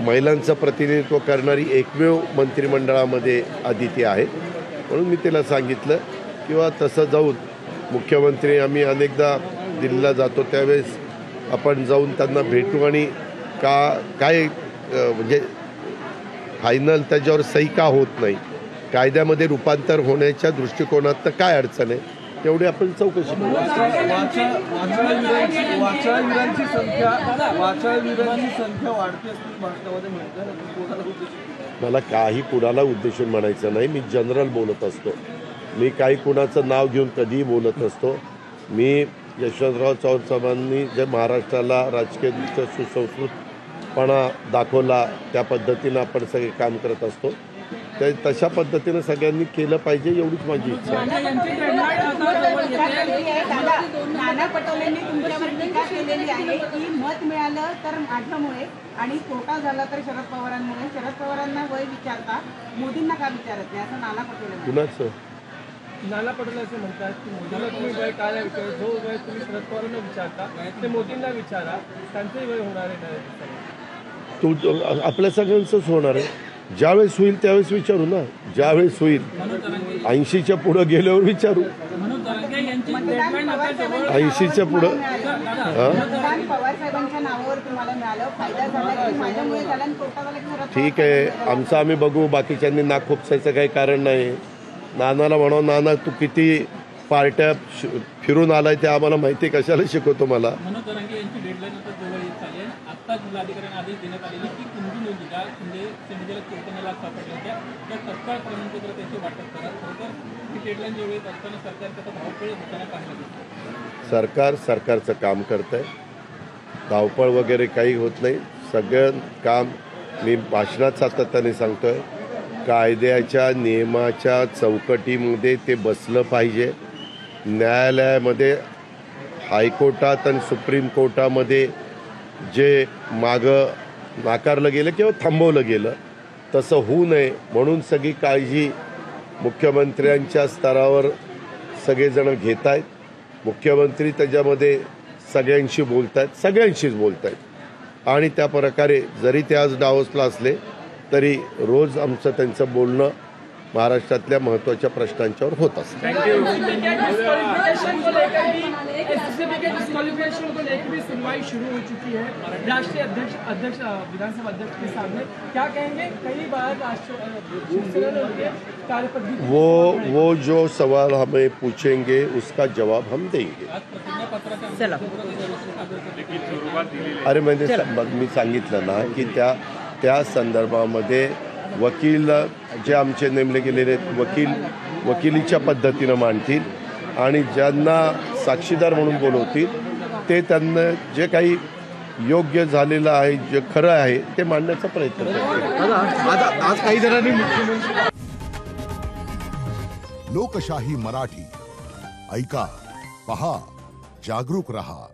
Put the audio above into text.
महिलांचं प्रतिनिधित्व करणारी एकमेव मंत्रिमंडळामध्ये आदिती आहे. म्हणून मी तिला सांगितलं किंवा तसं जाऊन मुख्यमंत्री आम्ही अनेकदा दिल्लीला जातो त्यावेळेस आपण जाऊन त्यांना भेटू आणि काय म्हणजे फायनल त्याच्यावर सही का होत नाही, कायद्यामध्ये रूपांतर होण्याच्या दृष्टिकोनात तर काय अडचण आहे तेवढी आपण चौकशी करू. मला काही कुणाला उद्देशून म्हणायचं नाही. मी जनरल बोलत असतो. मी काही कुणाचं नाव घेऊन कधीही बोलत असतो. मी यशवंतराव चव्हाण साहेबांनी जे महाराष्ट्राला राजकीयदृष्ट्या सुसंस्कृतपणा दाखवला त्या पद्धतीनं आपण सगळे काम करत असतो. तर तशा पद्धतीनं सगळ्यांनी केलं पाहिजे एवढीच माझी इच्छा आहे. नाना पटोलेंनी तुमच्यावर टीका केलेली आहे की मत मिळालं तर माझ्यामुळे आणि कोटा झाला तर शरद पवारांमुळे. शरद पवारांना वय विचारता मोदींना का विचारत नाही असं नाना पटोले. कुणाचं? नाना पटोले असे म्हणतात की मोदीला तुम्ही वय काय विचार, जो वय तुम्ही शरद पवारांना विचारता ते मोदींना विचारा, त्यांचंही वय होणार आहे. तू आपल्या सगळ्यांचंच होणार आहे. ज्यावेळेस होईल त्यावेळेस विचारू ना. ज्यावेळेस होईल 80च्या पुढं गेल्यावर विचारू. 80च्या पुढं ठीक आहे. आमचं आम्ही बघू. बाकीच्यांनी नाक खुपसायचं काही कारण नाही. नानाला म्हणावं नाना तू किती पार्ट्या फिरून आलाय ते आम्हाला माहिती, कशाला शिकवतो मला. सरकार सरकारचं काम करत आहे. धावपळ वगैरे काही होत नाही. सगळं काम मी भाषणात सातत्याने सांगतोय. कायद्याच्या नियमाच्या चौकटीमध्ये ते बसलं पाहिजे. न्यायालयामध्ये हायकोर्टात आणि सुप्रीम कोर्टामध्ये जे मागं नाकारलं गेलं किंवा थांबवलं गेलं तसं होऊ नये म्हणून सगळी काळजी मुख्यमंत्र्यांच्या स्तरावर सगळेजण घेत आहेत. मुख्यमंत्री त्याच्यामध्ये सगळ्यांशी बोलत आहेत, सगळ्यांशीच बोलत आहेत आणि त्या प्रकारे जरी ते आज डावसला असले तरी रोज आमचं त्यांचं बोलणं महाराष्ट्रातल्या महत्त्वाच्या प्रश्नांच्यावर होत असतं. राष्ट्रीय अध्यक्ष विधानसभा अध्यक्ष के सामने क्या कहेंगे? कई बार वो जो सवाल हमें पूछेंगे उसका जवाब हम देंगे. अरे मी सांगितलं ना की त्या संदर्भामध्ये वकील जे आमचे नेमले गेलेले वकिलीच्या पद्धतीनं मांडतील आणि ज्यांना साक्षीदार म्हणून बोलवतील ते त्यांना जे काही योग्य झालेलं आहे, जे खरं आहे ते मांडण्याचा प्रयत्न करतील. आज काही जणांनी लोकशाही मराठी ऐका, पहा, जागरूक रहा.